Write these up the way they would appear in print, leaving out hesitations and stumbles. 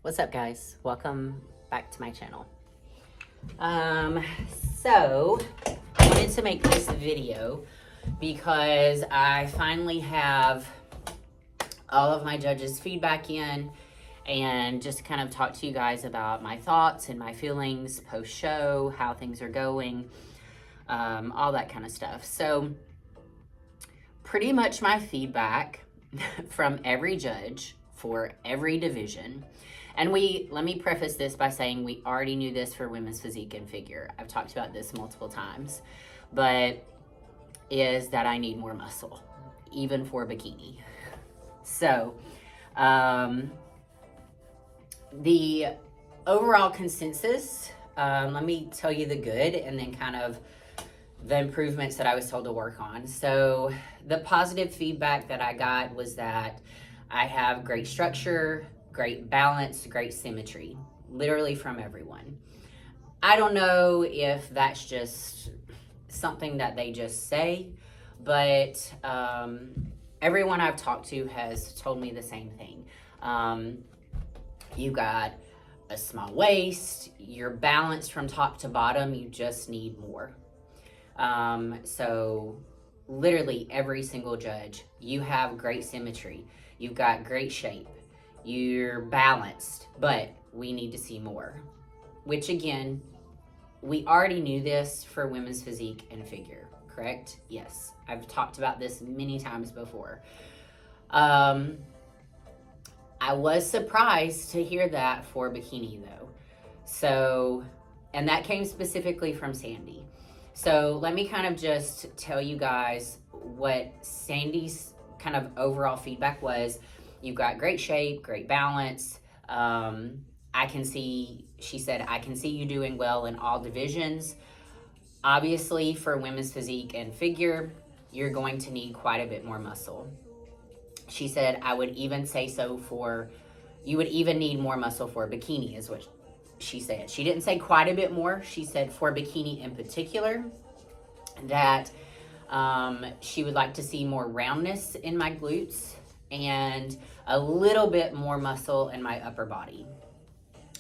What's up, guys? Welcome back to my channel. So I wanted to make this video because I finally have all of my judges' feedback in and just kind of talk to you guys about my thoughts and my feelings post-show, how things are going, all that kind of stuff. So pretty much my feedback from every judge for every division. And let me preface this by saying we already knew this for women's physique and figure. I've talked about this multiple times, but is that I need more muscle, even for bikini. So, the overall consensus, let me tell you the good and then kind of the improvements that I was told to work on. So the positive feedback that I got was that I have great structure, great balance, great symmetry, literally from everyone. I don't know if that's just something that they just say, but everyone I've talked to has told me the same thing. You got a small waist, you're balanced from top to bottom, you just need more. So literally every single judge, you have great symmetry, you've got great shape, you're balanced, but we need to see more. Which again, we already knew this for women's physique and figure, correct? Yes, I've talked about this many times before. I was surprised to hear that for bikini though. So, and that came specifically from Sandy. So let me kind of just tell you guys what Sandy's kind of overall feedback was. You've got great shape, great balance. I can see, she said, I can see you doing well in all divisions. Obviously, for women's physique and figure, you're going to need quite a bit more muscle. She said, I would even say so for, you would even need more muscle for bikini, is what she said. She didn't say quite a bit more. She said for bikini in particular, that she would like to see more roundness in my glutes and a little bit more muscle in my upper body,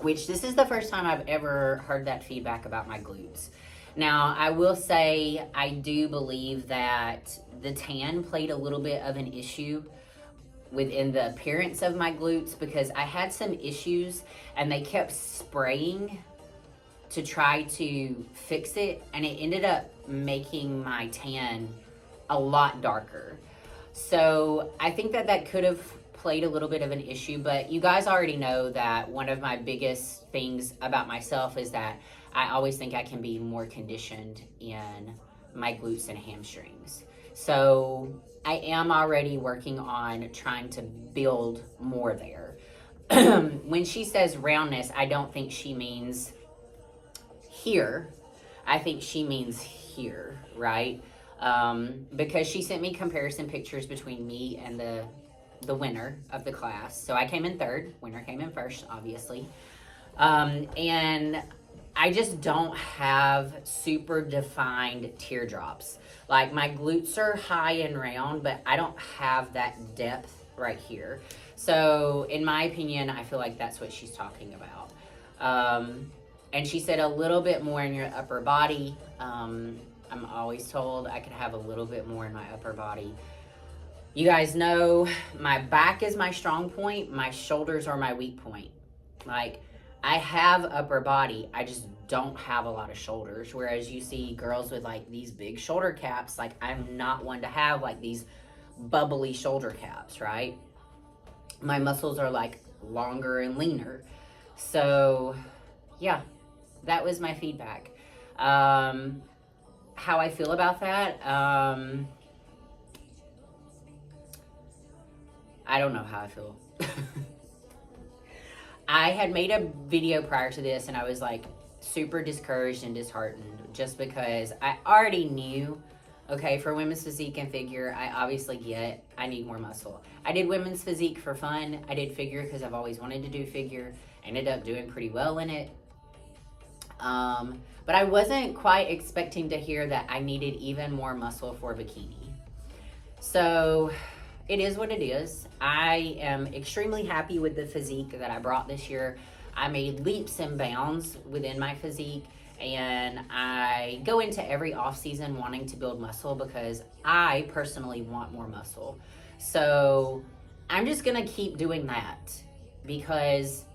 which this is the first time I've ever heard that feedback about my glutes. Now, I will say I do believe that the tan played a little bit of an issue within the appearance of my glutes because I had some issues and they kept spraying to try to fix it, and it ended up making my tan a lot darker. So I think that could have played a little bit of an issue, but you guys already know that one of my biggest things about myself is that I always think I can be more conditioned in my glutes and hamstrings. So I am already working on trying to build more there. When she says roundness, I don't think she means here. I think she means here, right? Because she sent me comparison pictures between me and the winner of the class. So I came in third, winner came in first, obviously. And I just don't have super defined teardrops. Like my glutes are high and round, but I don't have that depth right here. So in my opinion, I feel like that's what she's talking about. And she said a little bit more in your upper body. I'm always told I could have a little bit more in my upper body. You guys know my back is my strong point. My shoulders are my weak point. Like I have upper body. I just don't have a lot of shoulders. Whereas you see girls with like these big shoulder caps, like I'm not one to have like these bubbly shoulder caps, right? My muscles are like longer and leaner. So yeah, that was my feedback. How I feel about that, I don't know how I feel. I had made a video prior to this and I was like super discouraged and disheartened just because I already knew, okay, for women's physique and figure, I obviously get I need more muscle. I did women's physique for fun. I did figure because I've always wanted to do figure. Ended up doing pretty well in it. But I wasn't quite expecting to hear that I needed even more muscle for bikini. So it is what it is. I am extremely happy with the physique that I brought this year. I made leaps and bounds within my physique, and I go into every off season wanting to build muscle because I personally want more muscle. So I'm just gonna keep doing that because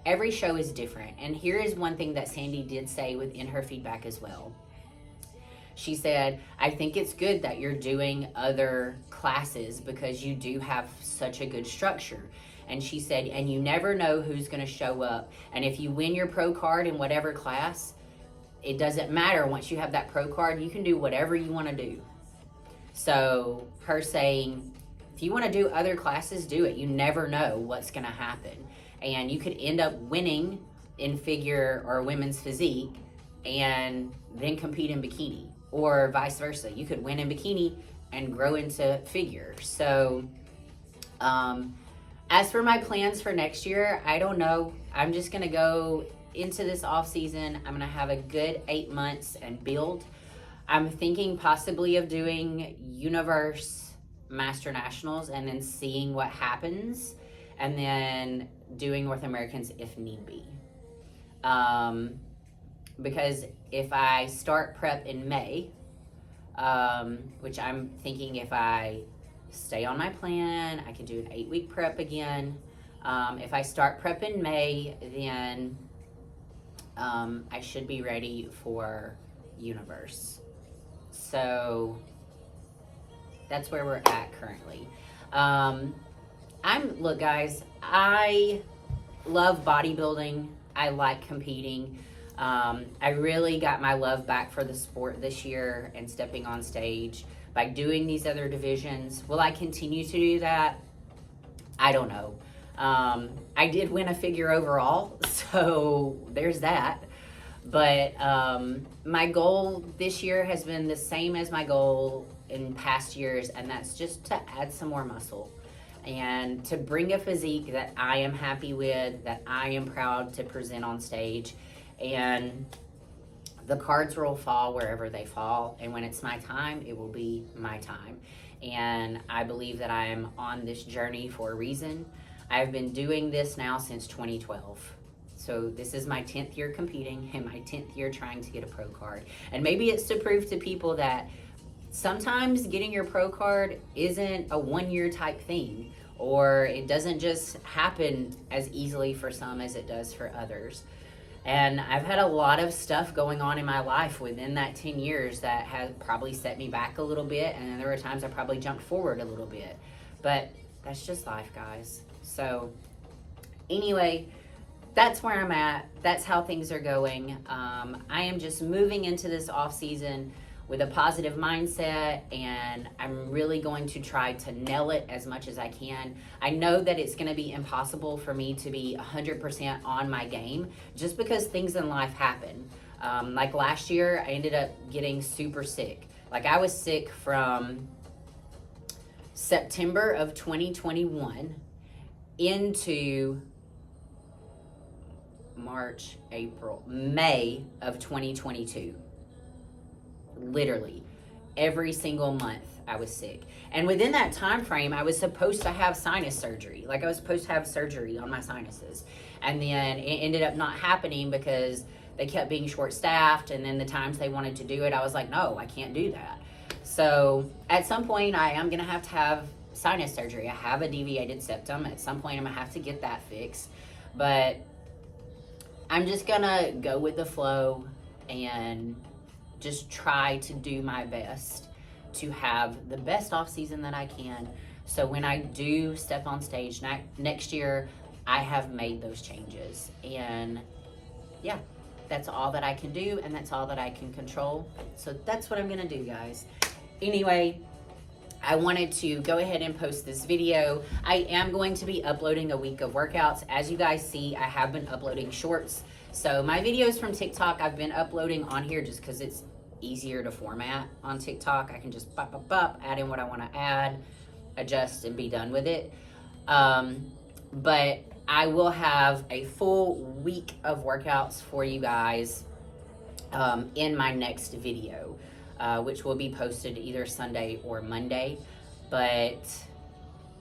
every show is different. And here is one thing that Sandy did say within her feedback as well. She said, I think it's good that you're doing other classes because you do have such a good structure. And she said, and you never know who's going to show up. And if you win your pro card in whatever class, it doesn't matter. Once you have that pro card, you can do whatever you want to do. So her saying, if you want to do other classes, do it. You never know what's going to happen. And you could end up winning in figure or women's physique and then compete in bikini, or vice versa. You could win in bikini and grow into figure. So as for my plans for next year, I don't know. I'm just going to go into this off season. I'm going to have a good 8 months and build. I'm thinking possibly of doing Universe Master Nationals and then seeing what happens, and then doing North Americans if need be. Because if I start prep in May, which I'm thinking if I stay on my plan, I can do an 8-week prep again. If I start prep in May, then I should be ready for Universe. So that's where we're at currently. Look guys, I love bodybuilding. I like competing. I really got my love back for the sport this year and stepping on stage by doing these other divisions. Will I continue to do that? I don't know. I did win a figure overall, so there's that. But my goal this year has been the same as my goal in past years, and that's just to add some more muscle and to bring a physique that I am happy with, that I am proud to present on stage. And the cards will fall wherever they fall, and when it's my time, it will be my time. And I believe that I am on this journey for a reason. I've been doing this now since 2012. So this is my 10th year competing and my 10th year trying to get a pro card. And maybe it's to prove to people that sometimes getting your pro card isn't a 1-year type thing, or it doesn't just happen as easily for some as it does for others. And I've had a lot of stuff going on in my life within that 10 years that has probably set me back a little bit, and then there were times I probably jumped forward a little bit. But that's just life, guys. So anyway, that's where I'm at. That's how things are going. I am just moving into this off season with a positive mindset, and I'm really going to try to nail it as much as I can. I know that it's going to be impossible for me to be 100% on my game just because things in life happen. Like last year, I ended up getting super sick. Like I was sick from September of 2021 into March, April, May of 2022. Literally every single month I was sick, and within that time frame I was supposed to have sinus surgery. Like I was supposed to have surgery on my sinuses, and then it ended up not happening because they kept being short staffed, and then the times they wanted to do it I was like, no, I can't do that. So at some point I am gonna have to have sinus surgery. I have a deviated septum. At some point I'm gonna have to get that fixed, but I'm just gonna go with the flow and just try to do my best to have the best off season that I can. So when I do step on stage next year, I have made those changes. And yeah, that's all that I can do, and that's all that I can control. So that's what I'm gonna do, guys. Anyway, I wanted to go ahead and post this video. I am going to be uploading a week of workouts. As you guys see, I have been uploading shorts. So my videos from TikTok, I've been uploading on here just because it's easier to format on TikTok. I can just add in what I want to add, adjust, and be done with it. But I will have a full week of workouts for you guys in my next video, which will be posted either Sunday or Monday. But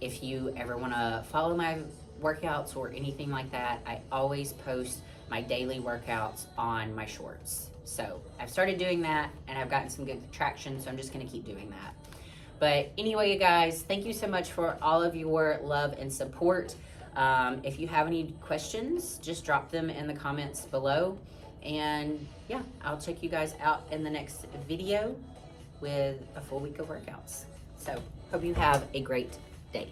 If you ever want to follow my workouts or anything like that, I always post my daily workouts on my shorts. So I've started doing that and I've gotten some good traction, so I'm just going to keep doing that. But anyway, you guys, thank you so much for all of your love and support. If you have any questions, just drop them in the comments below. And yeah, I'll check you guys out in the next video with a full week of workouts. So hope you have a great day.